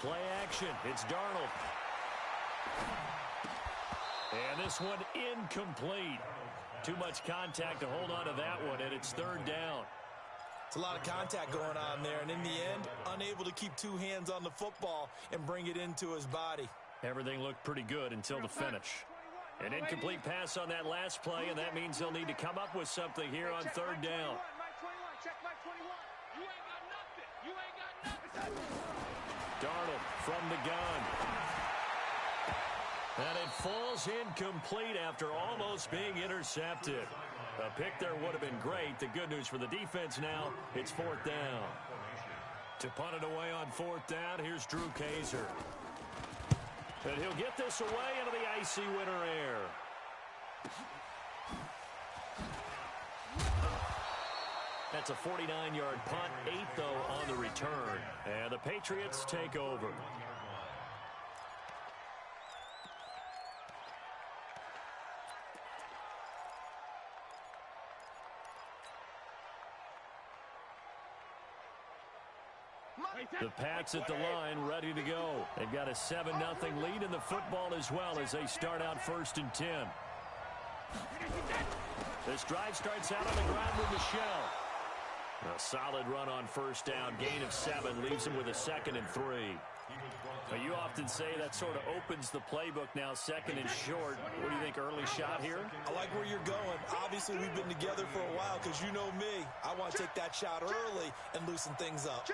Play action. It's Darnold. And this one incomplete. Too much contact to hold on to that one, and it's third down. It's a lot of contact going on there, and in the end, unable to keep two hands on the football and bring it into his body. Everything looked pretty good until the finish. An incomplete pass on that last play, and that means they'll need to come up with something here on third down. Darnold from the gun. And it falls incomplete after almost being intercepted. A pick there would have been great. The good news for the defense now, it's fourth down. To punt it away on fourth down, here's Drew Kaiser. And he'll get this away into the icy winter air. That's a 49-yard punt, 8 though on the return. And the Patriots take over. The Pats at the line, ready to go. They've got a 7-0 lead in the football as well as they start out 1st and 10. This drive starts out on the ground with Michelle. A solid run on first down, gain of 7, leaves him with a 2nd and 3. Now, you often say that sort of opens the playbook now, 2nd and short. What do you think, early shot here? I like where you're going. Obviously, we've been together for a while because you know me. I want to take that shot early and loosen things up.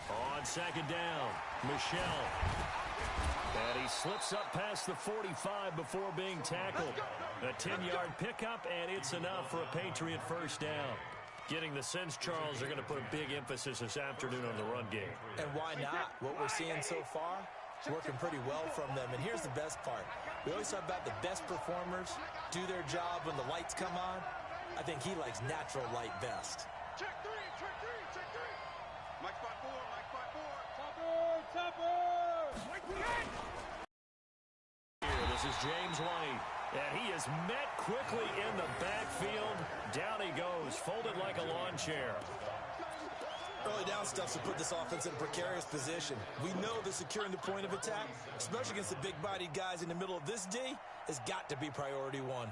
On 2nd down, Michelle. And he slips up past the 45 before being tackled. A 10-yard pickup, and it's enough for a Patriot first down. Getting the sense, Charles, they're going to put a big emphasis this afternoon on the run game. And why not? What we're seeing so far is working pretty well from them. And here's the best part. We always talk about the best performers do their job when the lights come on. I think he likes natural light best. Check three, check three, check three. Mike spot 4, Mike spot 4. Topper. Mike This is James White, and he is met quickly in the backfield. Down he goes, folded like a lawn chair. Early down stuff to put this offense in a precarious position. We know that securing the point of attack, especially against the big-bodied guys in the middle of this D, has got to be priority one.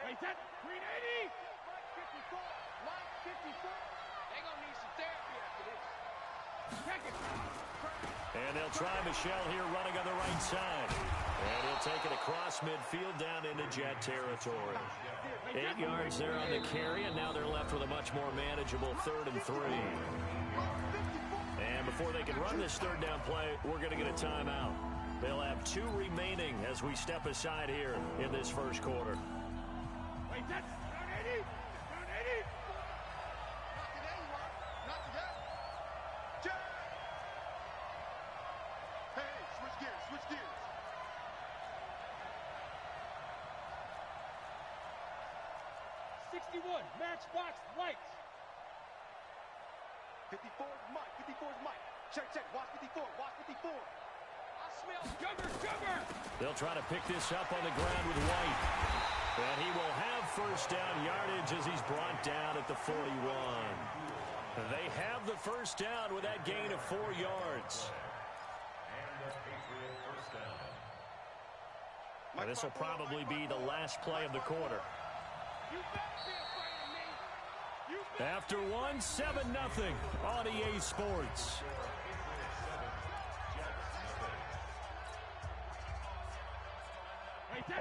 Hey, set. 380. Mike 54. Mike 54. They're going to need some therapy after this. Check it. And they'll try Michelle here running on the right side. And he'll take it across midfield down into Jet territory. 8 yards there on the carry, and now they're left with a much more manageable 3rd and 3. And before they can run this third down play, we're going to get a timeout. They'll have 2 remaining as we step aside here in this first quarter. Wait, that's down 80. Down 80. Not today, Mark. Not today. Check. Hey, switch gears, switch gears. 61, matchbox lights. 54 is Mike, 54 is Mike. Check, check, watch 54, watch 54. I smell jumper. They'll try to pick this up on the ground with White. And he will have first down yardage as he's brought down at the 41. They have the first down with that gain of 4 yards. And this will probably be the last play of the quarter. After one, 7-0 on EA Sports.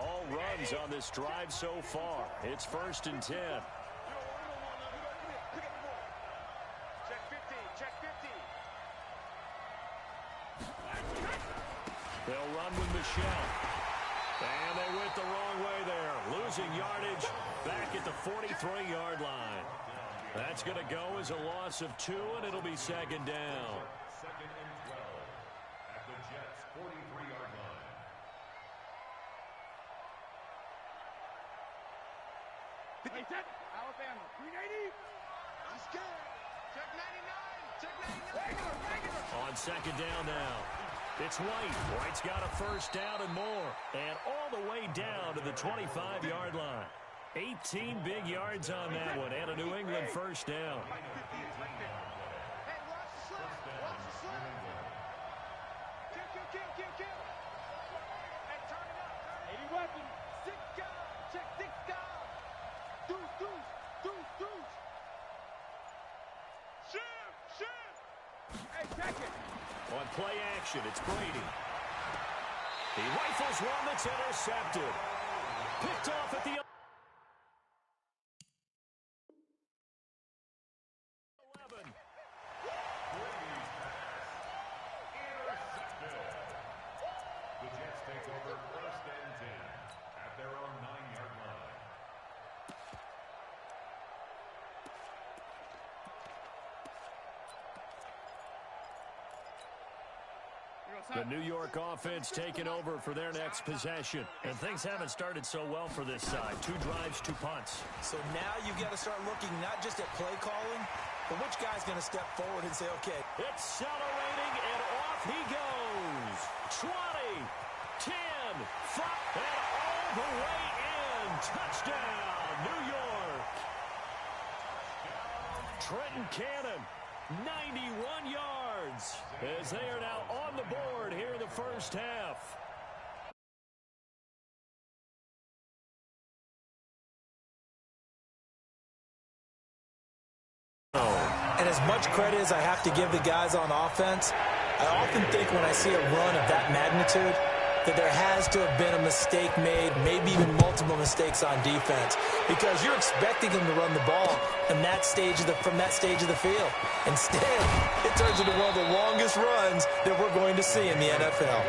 All runs on this drive so far. It's 1st and 10. Check 15, check 15. They'll run with Michelle. And they went the wrong way there. Losing yardage back at the 43-yard line. That's going to go as a loss of 2, and it'll be 2nd down. 2nd and 12 at the Jets' 43-yard line. Hey, set. Alabama, 380. I'm scared. Check 99. Check 99. Regular. On 2nd down now. It's White. White's got a first down and more. And all the way down to the 25-yard line. 18 big yards on that one, and a New England first down. Hey, check it. On play action, it's Brady. He rifles one that's intercepted. Picked off at the 11. The Jets take over 1st and 10 at their own 9-yard line. The New York offense taking over for their next possession. And things haven't started so well for this side. 2 drives, 2 punts. So now you've got to start looking not just at play calling, but which guy's going to step forward and say, okay. Accelerating, and off he goes. 20, 10, 5, and all the way in. Touchdown, New York. Trenton Cannon, 91 yards, as they are now on the board here in the first half. And as much credit as I have to give the guys on offense, I often think when I see a run of that magnitude that there has to have been a mistake made, maybe even multiple mistakes on defense, because you're expecting them to run the ball from that stage of the field. Instead, it turns into one of the longest runs that we're going to see in the NFL.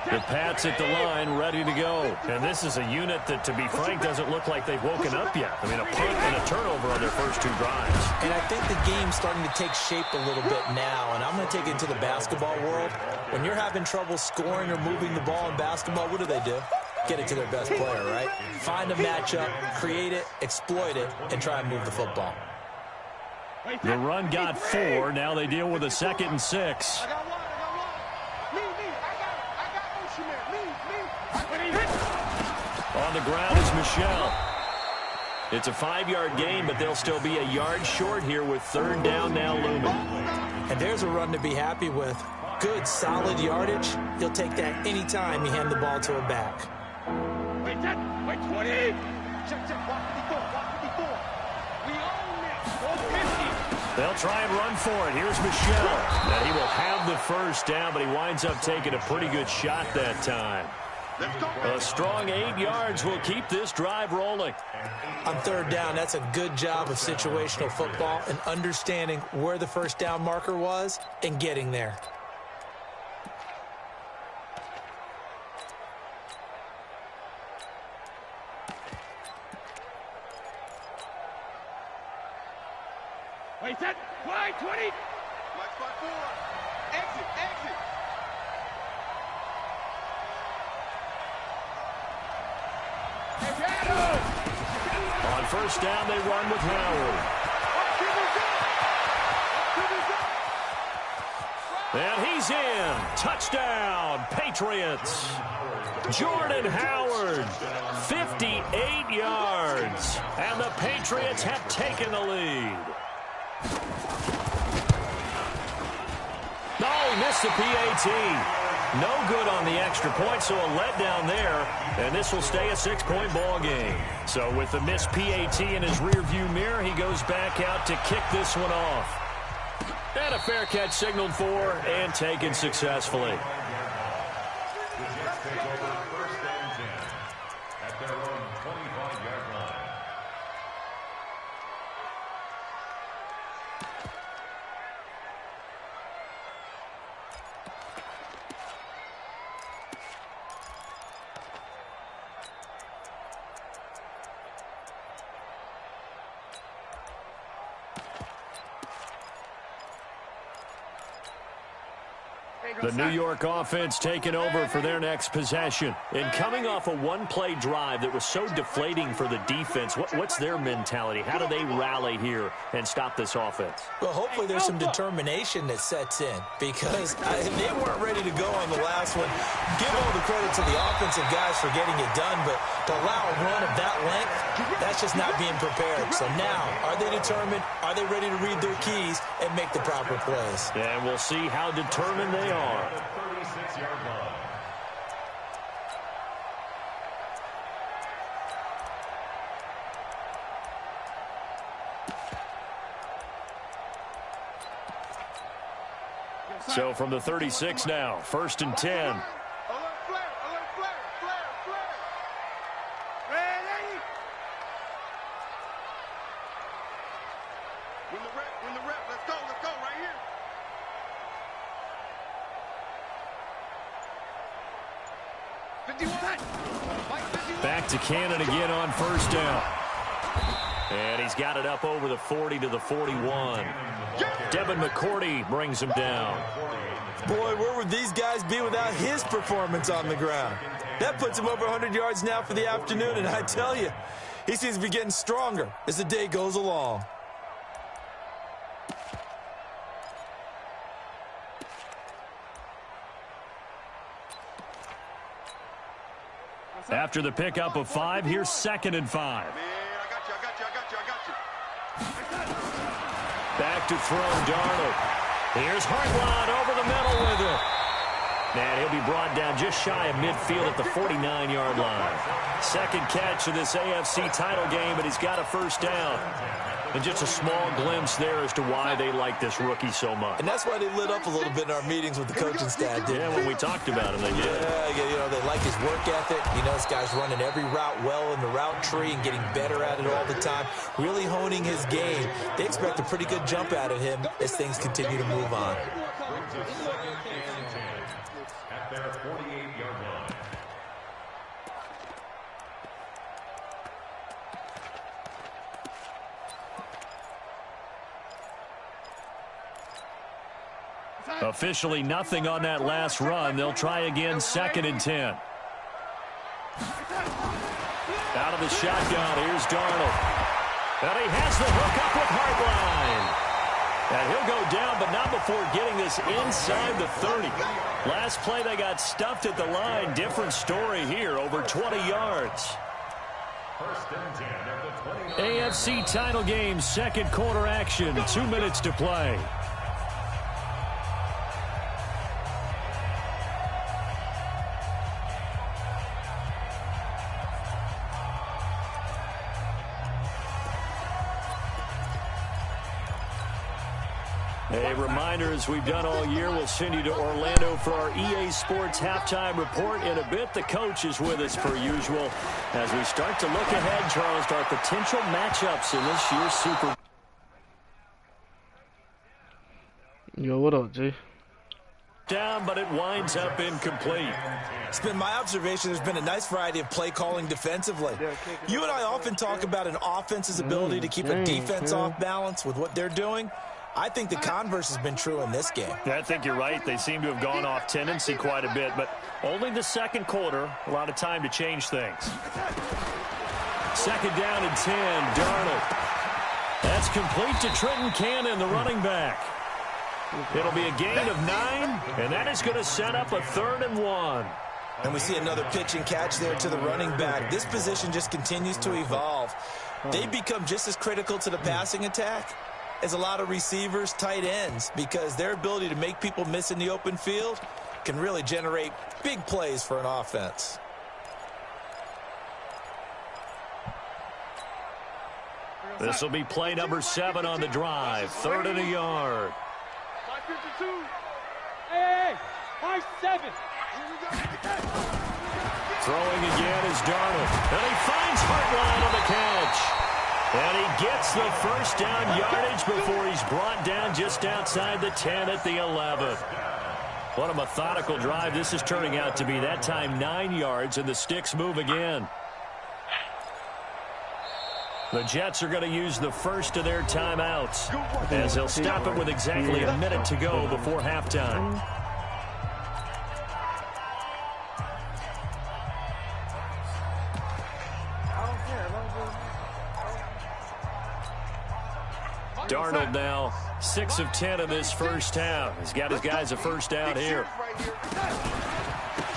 The Pats at the line, ready to go. And this is a unit that, to be frank, doesn't look like they've woken up yet. I mean, a punt and a turnover on their first 2 drives. And I think the game's starting to take shape a little bit now, and I'm going to take it into the basketball world. When you're having trouble scoring or moving the ball in basketball, what do? Get it to their best player, right? Find a matchup, create it, exploit it, and try and move the football. The run got 4. Now they deal with a 2nd and 6. On the ground is Michelle. It's a 5-yard gain, but they'll still be a yard short here with 3rd down now looming. And there's a run to be happy with. Good, solid yardage. He'll take that any time you hand the ball to a back. Wait, 20. Check, walk 54. We own it. 50. They'll try and run for it. Here's Michelle. And he will have the first down, but he winds up taking a pretty good shot that time. A strong 8 yards will keep this drive rolling. On 3rd down, that's a good job of situational football and understanding where the first down marker was and getting there. Wait, set. Wide, 20. Black spot 4. Exit. On first down, they run with Howard. And he's in. Touchdown, Patriots. Jordan Howard, 58 yards. And the Patriots have taken the lead. Oh, he missed the PAT. No good on the extra point, so a letdown there. And this will stay a 6-point ball game. So with the missed PAT in his rearview mirror, he goes back out to kick this one off. And a fair catch signaled for and taken successfully. The Jets take over 1st and 10 at their own 25-yard line. The New York offense taking over for their next possession. And coming off a 1-play drive that was so deflating for the defense, what's their mentality? How do they rally here and stop this offense? Well, hopefully there's some determination that sets in because they weren't ready to go on the last one. Give all the credit to the offensive guys for getting it done, but to allow a run of that length, that's just not being prepared. So now, are they determined? Are they ready to read their keys and make the proper plays? And we'll see how determined they are. 36-yard line. So from the 36 now, 1st and 10. Alert flare, flare. Ready? Win the rep. Let's go right here. Back to Cannon again on 1st down. And he's got it up over the 40 to the 41. Devin McCourty brings him down. Boy, where would these guys be without his performance on the ground? That puts him over 100 yards now for the afternoon, and I tell you, he seems to be getting stronger as the day goes along. After the pickup of 5, here's 2nd and 5. Man, I got you. Back to throw, Darnold. Here's Hartline over the middle with it. And he'll be brought down just shy of midfield at the 49-yard line. 2nd catch of this AFC title game, but he's got a 1st down. And just a small glimpse there as to why they like this rookie so much. And that's why they lit up a little bit in our meetings with the coaching staff, didn't Yeah, when we talked about him, they did. Yeah, you know, they like his work ethic. You know, this guy's running every route well in the route tree and getting better at it all the time, really honing his game. They expect a pretty good jump out of him as things continue to move on. At their 48-yard line. Officially nothing on that last run. They'll try again, 2nd and 10. Out of the shotgun, here's Darnold. And he has the hook up with Hartline. And he'll go down, but not before getting this inside the 30. Last play, they got stuffed at the line. Different story here, over 20 yards. 1st and 10 at the 20. AFC title game, 2nd quarter action, 2 minutes to play. A reminder, as we've done all year, we'll send you to Orlando for our EA Sports halftime report. In a bit, the coach is with us per usual as we start to look ahead, Charles, to our potential matchups in this year's Super Bowl. Yo, what up, G? Down, but it winds up incomplete. It's been my observation there's been a nice variety of play calling defensively. You and I often talk about an offense's ability to keep a defense off balance with what they're doing. I think the converse has been true in this game. Yeah, I think you're right. They seem to have gone off tendency quite a bit, but only the 2nd quarter, a lot of time to change things. 2nd down and 10, Darnold. That's complete to Trenton Cannon, the running back. It'll be a gain of 9, and that is going to set up a 3rd and 1. And we see another pitch and catch there to the running back. This position just continues to evolve. They become just as critical to the passing attack as a lot of receivers, tight ends, because their ability to make people miss in the open field can really generate big plays for an offense. This will be play number 7 on the drive. 3rd and a yard. 552. Hey, 5-7. Throwing again is Darnold. And he finds Hartline on the catch. And he gets the 1st down yardage before he's brought down just outside the 10 at the 11. What a methodical drive this is turning out to be. That time 9 yards, and the sticks move again. The Jets are going to use the first of their timeouts as they'll stop it with exactly a minute to go before halftime. Darnold now 6 of 10 in this first half. He's got his guys a 1st down here.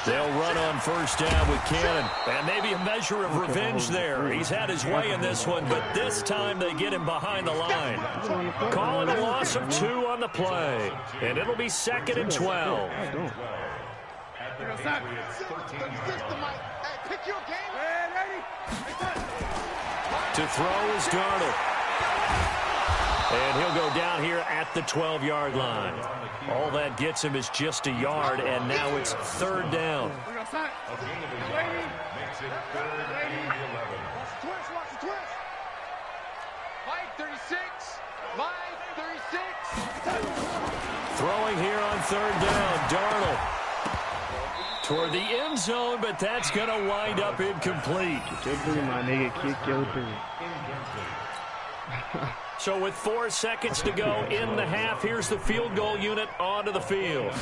They'll run on 1st down with Cannon. And maybe a measure of revenge there. He's had his way in this one, but this time they get him behind the line. Calling a loss of 2 on the play. And it'll be 2nd and 12. To throw is Darnold. And he'll go down here at the 12-yard line. All that gets him is just a yard, and now it's third down. A gain of a yard makes it third and 11. Watch the twist. Mike 36. Mike 36. Throwing here on third down, Darnold. Toward the end zone, but that's going to wind up incomplete. Kick your three, my nigga. Kick your three. So with 4 seconds to go in the half, here's the field goal unit onto the field.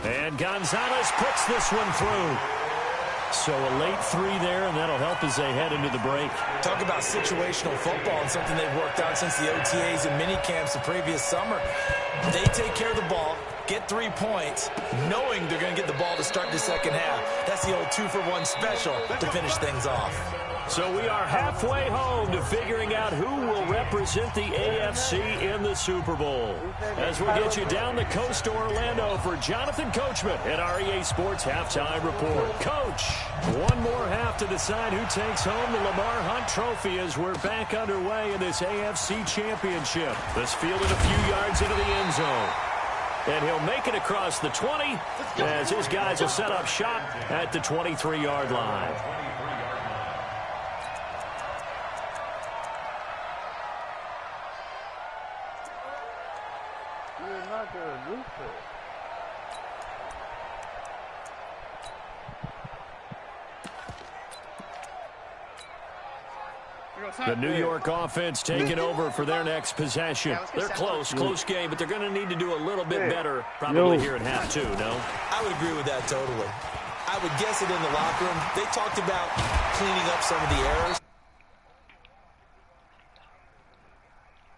And Gonzalez puts this one through. So a late 3 there, and that'll help as they head into the break. Talk about situational football and something they've worked out since the OTAs and mini camps the previous summer. They take care of the ball, get 3 points, knowing they're going to get the ball to start the second half. That's the old 2-for-1 special to finish things off. So we are halfway home to figuring out who will represent the AFC in the Super Bowl. As we'll get you down the coast to Orlando for Jonathan Coachman at our EA Sports Halftime Report. Coach, one more half to decide who takes home the Lamar Hunt Trophy as we're back underway in this AFC Championship. This fielded a few yards into the end zone. And he'll make it across the 20 as his guys will set up shop at the 23-yard line. The New York offense taking over for their next possession. They're close game, but they're going to need to do a little bit better probably here in half 2, no? I would agree with that totally. I would guess it in the locker room. They talked about cleaning up some of the errors.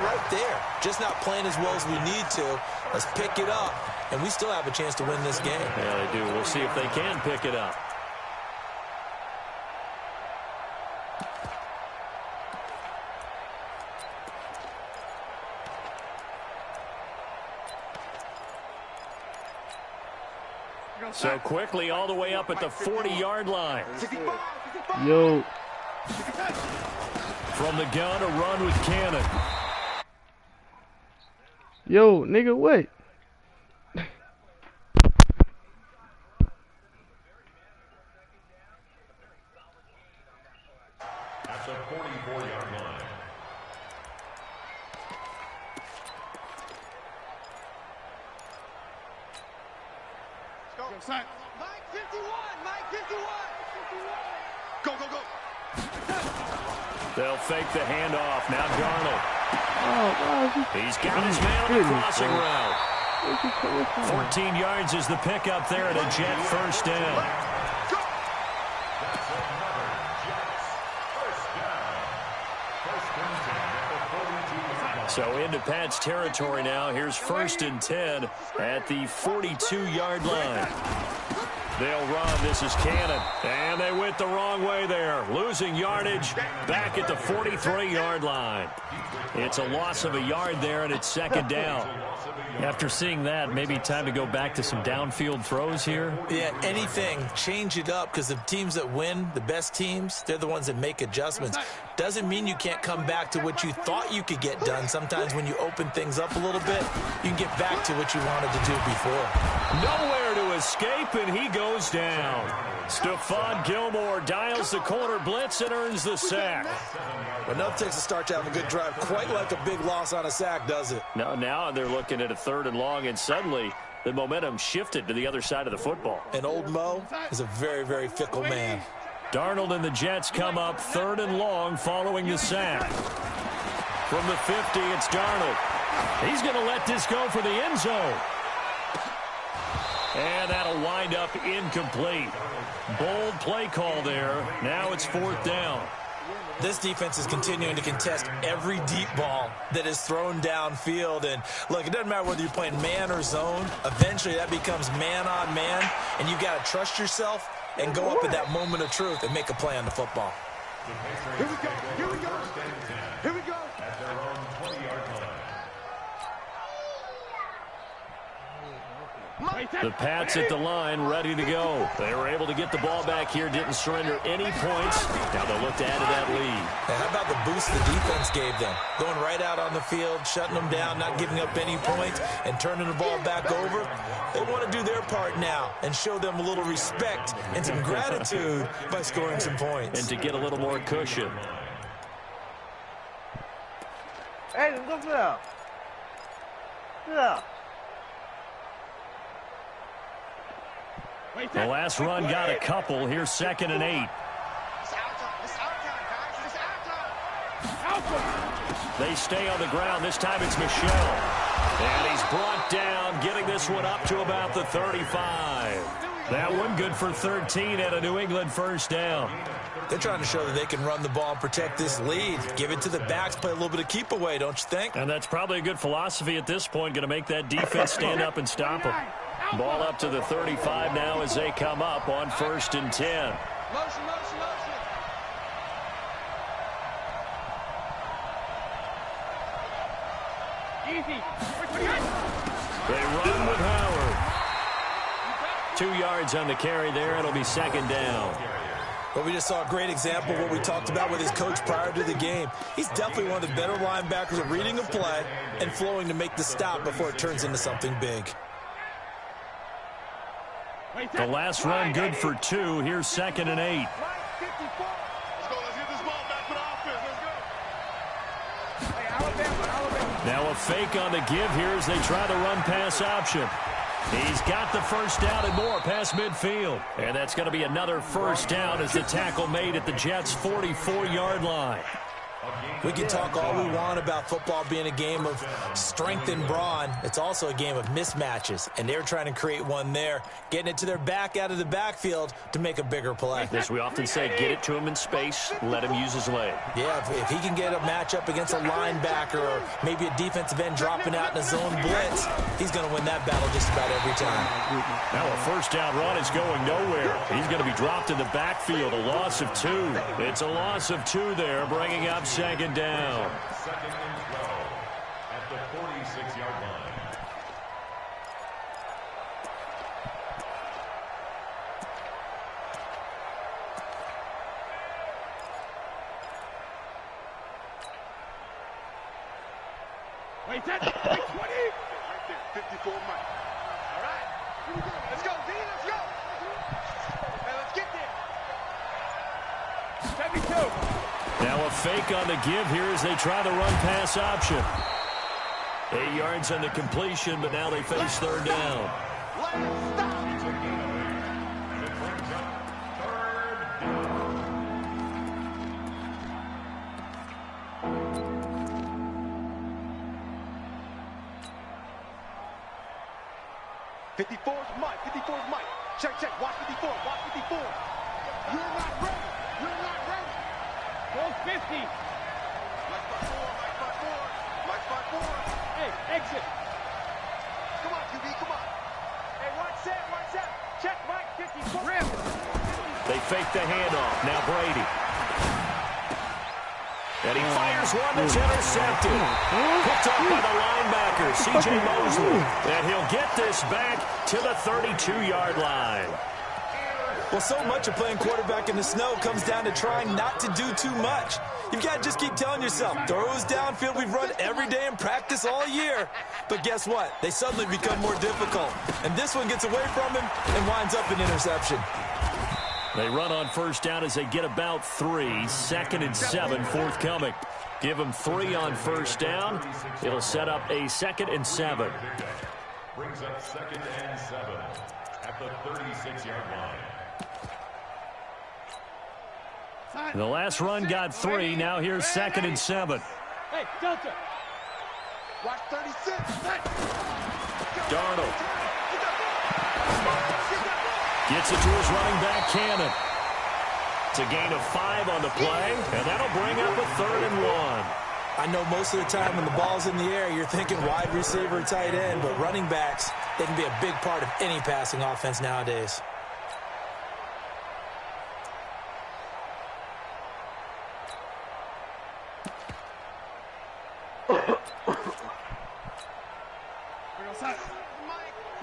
Right there. Just not playing as well as we need to. Let's pick it up, and we still have a chance to win this game. Yeah, they do. We'll see if they can pick it up. So quickly all the way up at the 40-yard line. Yo. From the gun, a run with Cannon. Yo, nigga, wait. At the 44-yard line. Mike 51. Mike 51. Go. They'll fake the handoff. Now Darnold. Oh, He's got his man on the crossing route. 14 yards is the pickup there, and a Jet first down. So into Pat's territory now. Here's 1st and 10 at the 42-yard line. They'll run. This is Cannon. And they went the wrong way there. Losing yardage back at the 43-yard line. It's a loss of a yard there, and it's 2nd down. After seeing that, maybe time to go back to some downfield throws here. Yeah, anything. Change it up, because the teams that win, the best teams, they're the ones that make adjustments. Doesn't mean you can't come back to what you thought you could get done. Sometimes when you open things up a little bit, you can get back to what you wanted to do before. Nowhere to escape, and he goes down. Stephon Gilmore dials the corner blitz and earns the sack. Well, enough takes to start to have a good drive. Quite like a big loss on a sack, does it? Now they're looking at a 3rd and long, and suddenly the momentum shifted to the other side of the football. And old Mo is a very, very fickle man. Darnold and the Jets come up 3rd and long following the sack. From the 50, it's Darnold. He's going to let this go for the end zone. And that'll wind up incomplete. Bold play call there. Now it's 4th down. This defense is continuing to contest every deep ball that is thrown downfield. And, look, it doesn't matter whether you're playing man or zone. Eventually, that becomes man-on-man, and you've got to trust yourself and go up at that moment of truth and make a play on the football. Here we go. At their own 20-yard line. The Pats at the line, ready to go. They were able to get the ball back here, didn't surrender any points. Now they'll look to add to that lead. Now, how about the boost the defense gave them? Going right out on the field, shutting them down, not giving up any points, and turning the ball back over. They want to do their part now and show them a little respect and some gratitude by scoring some points. And to get a little more cushion. Hey, let's go for that. Yeah. The last run got a couple. Here's 2nd and 8. They stay on the ground. This time it's Michel. And he's brought down, getting this one up to about the 35. That one good for 13 and a New England first down. They're trying to show that they can run the ball and protect this lead. Give it to the backs, play a little bit of keep away, don't you think? And that's probably a good philosophy at this point, going to make that defense stand up and stop them. Ball up to the 35 now as they come up on 1st and 10. Motion. Easy. They run with Howard. 2 yards on the carry there. It'll be 2nd down. But we just saw a great example of what we talked about with his coach prior to the game. He's definitely one of the better linebackers at reading a play and flowing to make the stop before it turns into something big. The last run good for 2. Here's 2nd and 8. Let's go. Let's get this ball back for the offense. Let's go. Hey, Alabama. Now a fake on the give here as they try the run-pass option. He's got the first down and more past midfield. And that's going to be another first down as the tackle made at the Jets' 44-yard line. We can talk all we want about football being a game of strength and brawn. It's also a game of mismatches, and they're trying to create one there, getting it to their back out of the backfield to make a bigger play. As we often say, get it to him in space, let him use his leg. Yeah, if he can get a matchup against a linebacker or maybe a defensive end dropping out in a zone blitz, he's going to win that battle just about every time. Now a first down run is going nowhere. He's going to be dropped in the backfield, a loss of 2. It's a loss of 2 there, bringing up 2nd down. 2nd and 12 at the 46-yard line. Wait, 20. Right there, 54 Mike. All right, here we go. Let's go, Z. Let's go. Hey, let's get there. 72. Now a fake on the give here as they try the run-pass option. 8 yards on the completion, but now they face 3rd down. Let's stop. 54's Mike. 54's Mike. Check. Watch 54. Watch 54. You're not ready. You're not ready. Go 50. Mike spot 4. Hey, exit. Come on, QB. Come on. Hey, watch that. Check, Mike. 54. Rim. They fake the handoff. Now Brady. And he fires one that's intercepted. Picked up by the linebacker, C.J. Mosley. And he'll get this back to the 32-yard line. Well, so much of playing quarterback in the snow comes down to trying not to do too much. You've got to just keep telling yourself, throws downfield we've run every day in practice all year. But guess what? They suddenly become more difficult. And this one gets away from him and winds up an interception. They run on first down as they get about 3. 2nd and 7 forthcoming. Give them 3 on first down. It'll set up a 2nd and 7. Brings up 2nd and 7 at the 36-yard line. The last run got 3. Now here's 2nd and 7. Hey, Delta. Watch 36. Darnold gets it to his running back, Cannon. It's a gain of 5 on the play, and that'll bring up a 3rd and 1. I know most of the time when the ball's in the air, you're thinking wide receiver, tight end, but running backs, they can be a big part of any passing offense nowadays.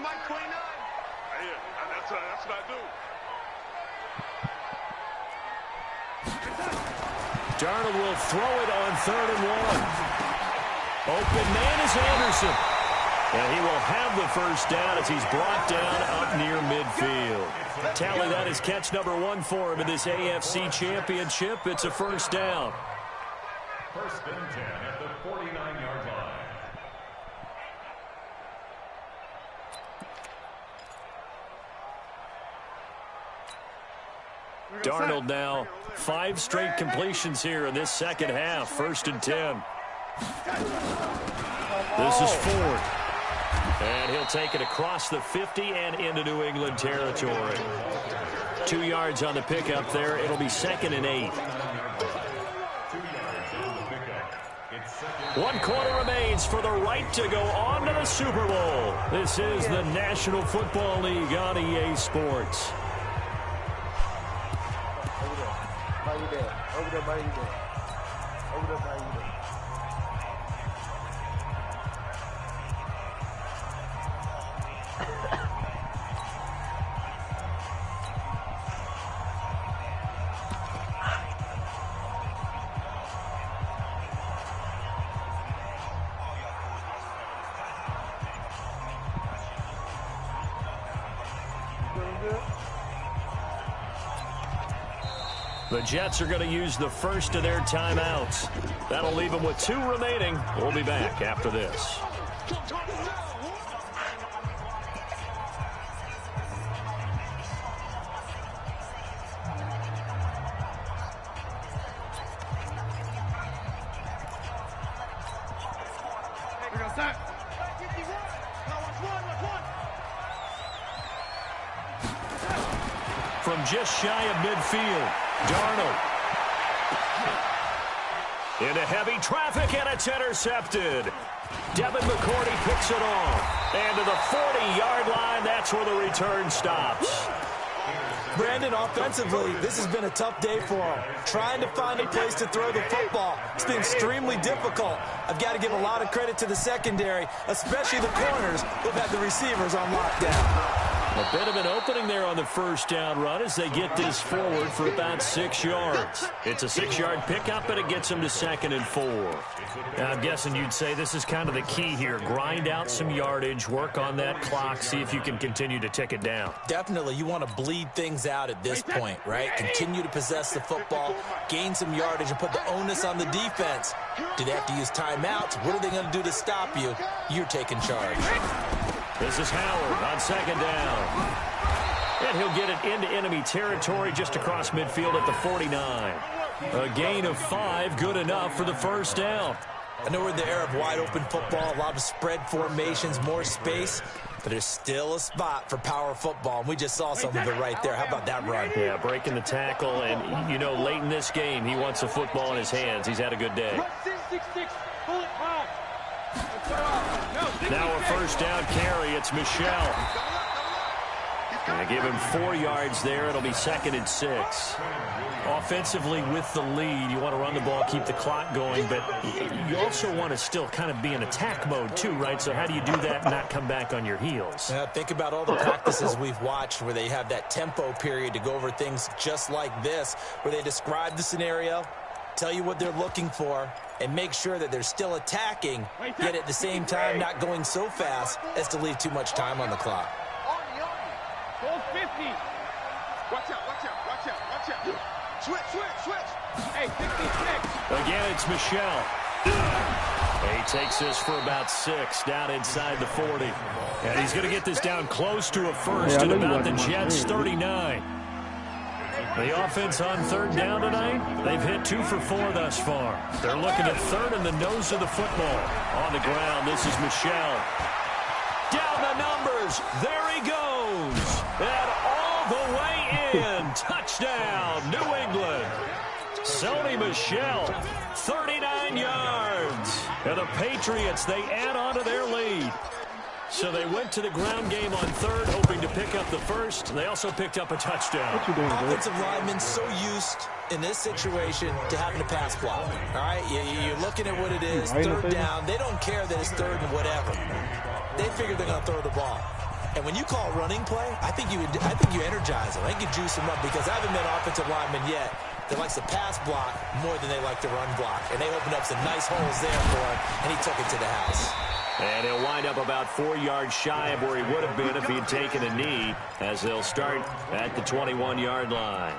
Mike 29. That's what I do. Darnold will throw it on 3rd and 1. Open man is Anderson. And he will have the first down as he's brought down up near midfield. Tally that is catch number 1 for him in this AFC Championship. It's a first down. First and 10 at the 49-yard line. Darnold now 5 straight completions here in this second half. First and 10. This is Ford. And he'll take it across the 50 and into New England territory. 2 yards on the pickup there. It'll be 2nd and 8. 1 quarter remains for the right to go on to the Super Bowl. This is the National Football League on EA Sports. Over there, over there, over there. The Jets are going to use the first of their timeouts. That'll leave them with 2 remaining. We'll be back after this. From just shy of midfield, Darnold. Into heavy traffic, and it's intercepted. Devin McCourty picks it off. And to the 40-yard line, that's where the return stops. Brandon, offensively, this has been a tough day for him. Trying to find a place to throw the football. It's been extremely difficult. I've got to give a lot of credit to the secondary, especially the corners who've had the receivers on lockdown. A bit of an opening there on the first down run as they get this forward for about 6 yards. It's a 6-yard pickup, and it gets them to 2nd and 4. Now, I'm guessing you'd say this is kind of the key here. Grind out some yardage, work on that clock, see if you can continue to tick it down. Definitely, you want to bleed things out at this point, right? Continue to possess the football, gain some yardage, and put the onus on the defense. Do they have to use timeouts? What are they going to do to stop you? You're taking charge. This is Howard on 2nd down. And he'll get it into enemy territory just across midfield at the 49. A gain of 5, good enough for the first down. I know we're in the era of wide-open football, a lot of spread formations, more space, but there's still a spot for power football, and we just saw some of it right there. How about that run? Yeah, breaking the tackle, and, you know, late in this game, he wants the football in his hands. He's had a good day. Now a first down carry. It's Michelle. Going to give him 4 yards there. It'll be 2nd and 6. Offensively with the lead, you want to run the ball, keep the clock going, but you also want to still kind of be in attack mode too, right? So how do you do that and not come back on your heels? Think about all the practices we've watched where they have that tempo period to go over things just like this, where they describe the scenario, tell you what they're looking for, and make sure that they're still attacking, yet at the same time not going so fast as to leave too much time on the clock. Goal 50. Watch out, watch out, watch out, watch out. Switch. Hey, 56. Again, it's Michelle. He takes this for about 6 down inside the 40. And he's going to get this down close to a first at about the Jets' 39. The offense on 3rd down tonight, they've hit 2 for 4 thus far. They're looking at 3rd and the nose of the football. On the ground, this is Michelle. Down the numbers. There he goes. And all the way in. Touchdown, New England. Sony Michel, 39 yards. And the Patriots, they add on to their lead. So they went to the ground game on 3rd, hoping to pick up the first. They also picked up a touchdown. What you doing, bro? Offensive linemen so used in this situation to having to pass block. All right, you're looking at what it is, 3rd down. They don't care that it's 3rd and whatever. They figure they're going to throw the ball. And when you call running play, I think you energize them. I think you juice them up because I haven't met offensive linemen yet that likes to pass block more than they like to run block. And they opened up some nice holes there for him, and he took it to the house. And he'll wind up about 4 yards shy of where he would have been if he'd taken a knee, as they'll start at the 21-yard line.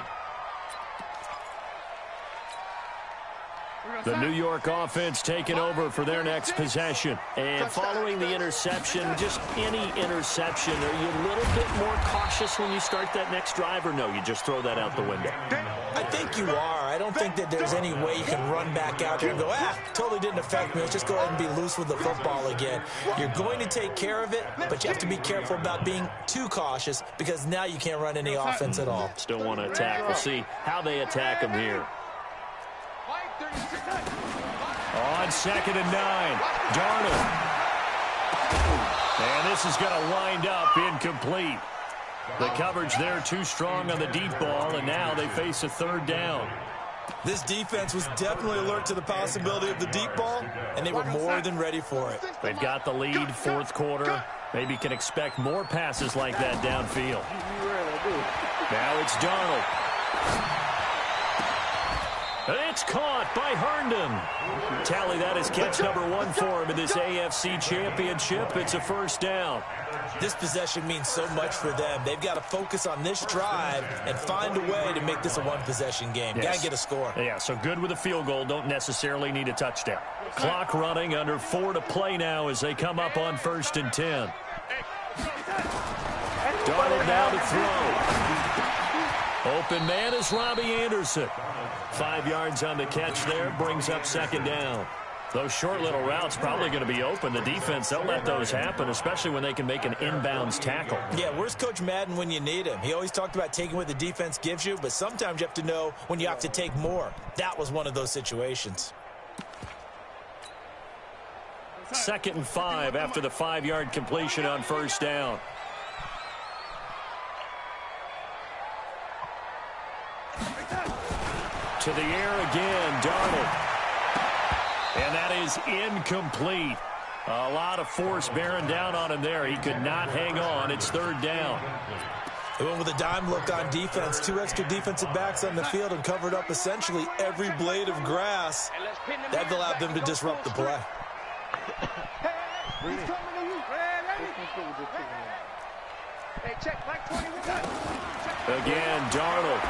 The New York offense taking over for their next possession. And following the interception, just any interception, are you a little bit more cautious when you start that next drive, or no, you just throw that out the window? I think you are. I don't think that there's any way you can run back out there and go, totally didn't affect me. Let's just go ahead and be loose with the football again. You're going to take care of it, but you have to be careful about being too cautious because now you can't run any offense at all. Still want to attack. We'll see how they attack him here. On 2nd and 9, Darnold. And this is going to wind up incomplete. The coverage there too strong on the deep ball, and now they face a 3rd down. This defense was definitely alert to the possibility of the deep ball, and they were more than ready for it. They've got the lead, 4th quarter. Maybe can expect more passes like that downfield. Now it's Darnold. It's caught by Herndon. Tally that as catch number 1 for him in this AFC Championship. It's a 1st down. This possession means so much for them. They've got to focus on this drive and find a way to make this a one-possession game. Yes. Got to get a score. Yeah, so good with a field goal. Don't necessarily need a touchdown. Clock running, under 4 to play now as they come up on 1st and 10. Darnold now to throw. Open man is Robbie Anderson. 5 yards on the catch there, brings up 2nd down. Those short little routes probably going to be open. The defense, they'll let those happen, especially when they can make an inbounds tackle. Yeah, where's Coach Madden when you need him? He always talked about taking what the defense gives you, but sometimes you have to know when you have to take more. That was one of those situations. 2nd and 5 after the 5-yard completion on 1st down. To the air again, Darnold. And that is incomplete. A lot of force bearing down on him there. He could not hang on. It's 3rd down. They went with a dime look on defense. 2 extra defensive backs on the field and covered up essentially every blade of grass. That allowed them to disrupt the play. Again, Darnold.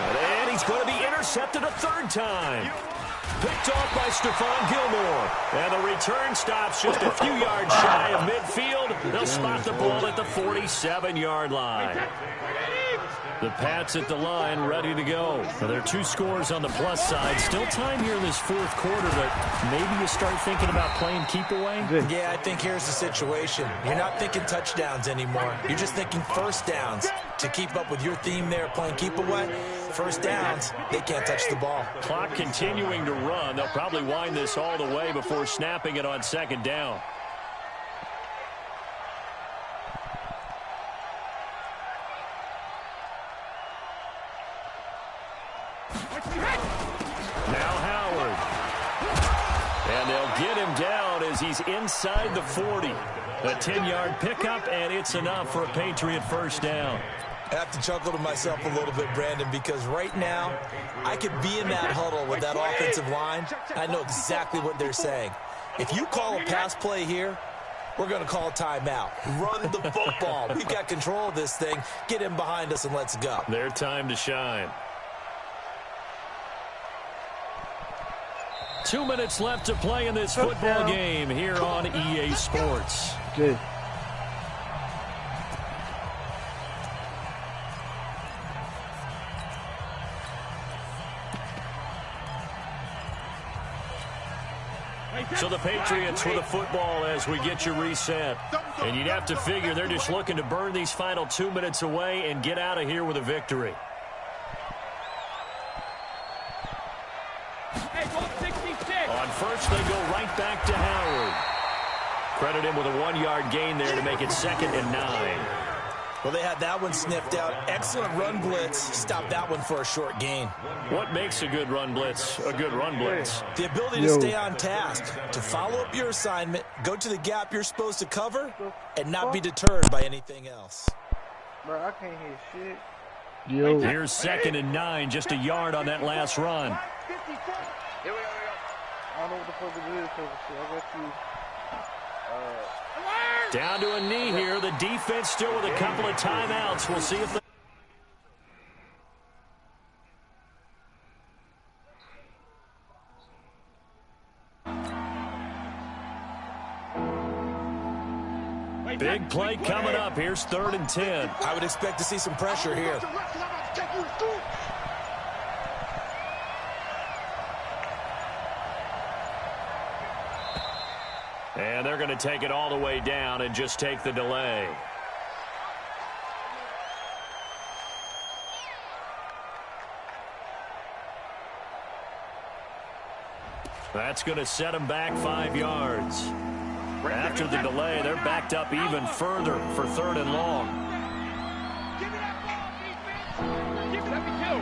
And he's going to be intercepted a 3rd time. Picked off by Stephon Gilmore. And the return stops just a few yards shy of midfield. They'll spot the ball at the 47-yard line. The Pats at the line, ready to go. So there are 2 scores on the plus side. Still time here in this 4th quarter, but maybe you start thinking about playing keep away? Yeah, I think here's the situation. You're not thinking touchdowns anymore. You're just thinking 1st downs. To keep up with your theme there, playing keep away, 1st downs, they can't touch the ball. Clock continuing to run. They'll probably wind this all the way before snapping it on 2nd down. Now Howard. And they'll get him down as he's inside the 40. A 10-yard pickup, and it's enough for a Patriot 1st down. I have to chuckle to myself a little bit, Brandon, because right now I could be in that huddle with that offensive line. I know exactly what they're saying. If you call a pass play here, we're going to call a timeout. Run the football. We've got control of this thing. Get him behind us and let's go. Their time to shine. 2 minutes left to play in this football game here on EA Sports. Good. So the Patriots with the football as we get you reset. And you'd have to figure they're just looking to burn these final 2 minutes away and get out of here with a victory. On 1st, they go right back to Howard. Credit him with a 1-yard gain there to make it 2nd and 9. Well, they had that one sniffed out. Excellent run blitz. Stopped that one for a short gain. What makes a good run blitz a good run blitz? The ability to stay on task, to follow up your assignment, go to the gap you're supposed to cover, and not be deterred by anything else. Bro, I can't hear shit. Yo. Here's 2nd and 9, just a yard on that last run. Here we go. I don't know what the fuck it is, so shit. I got you. Down to a knee here. The defense still with a couple of timeouts. We'll see if big play coming up. Here's 3rd and 10. I would expect to see some pressure here. And they're going to take it all the way down and just take the delay. That's going to set them back 5 yards. After the delay, they're backed up even further for 3rd and long.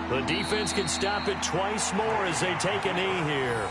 The defense can stop it twice more as they take a knee here.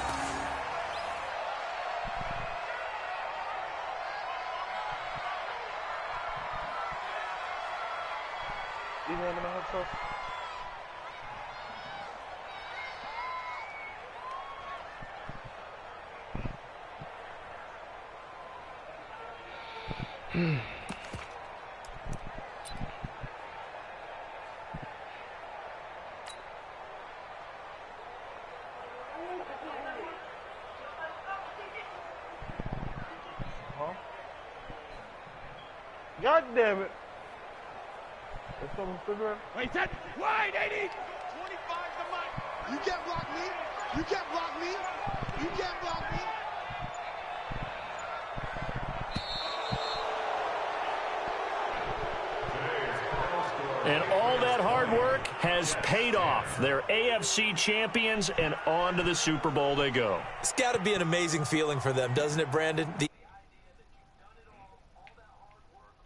God damn it. There's something still there? Wait, set. Wide, 80. 25 to Mike. You can't block me. You can't block me. You can't block me. And all that hard work has paid off. They're AFC champions, and on to the Super Bowl they go. It's got to be an amazing feeling for them, doesn't it, Brandon?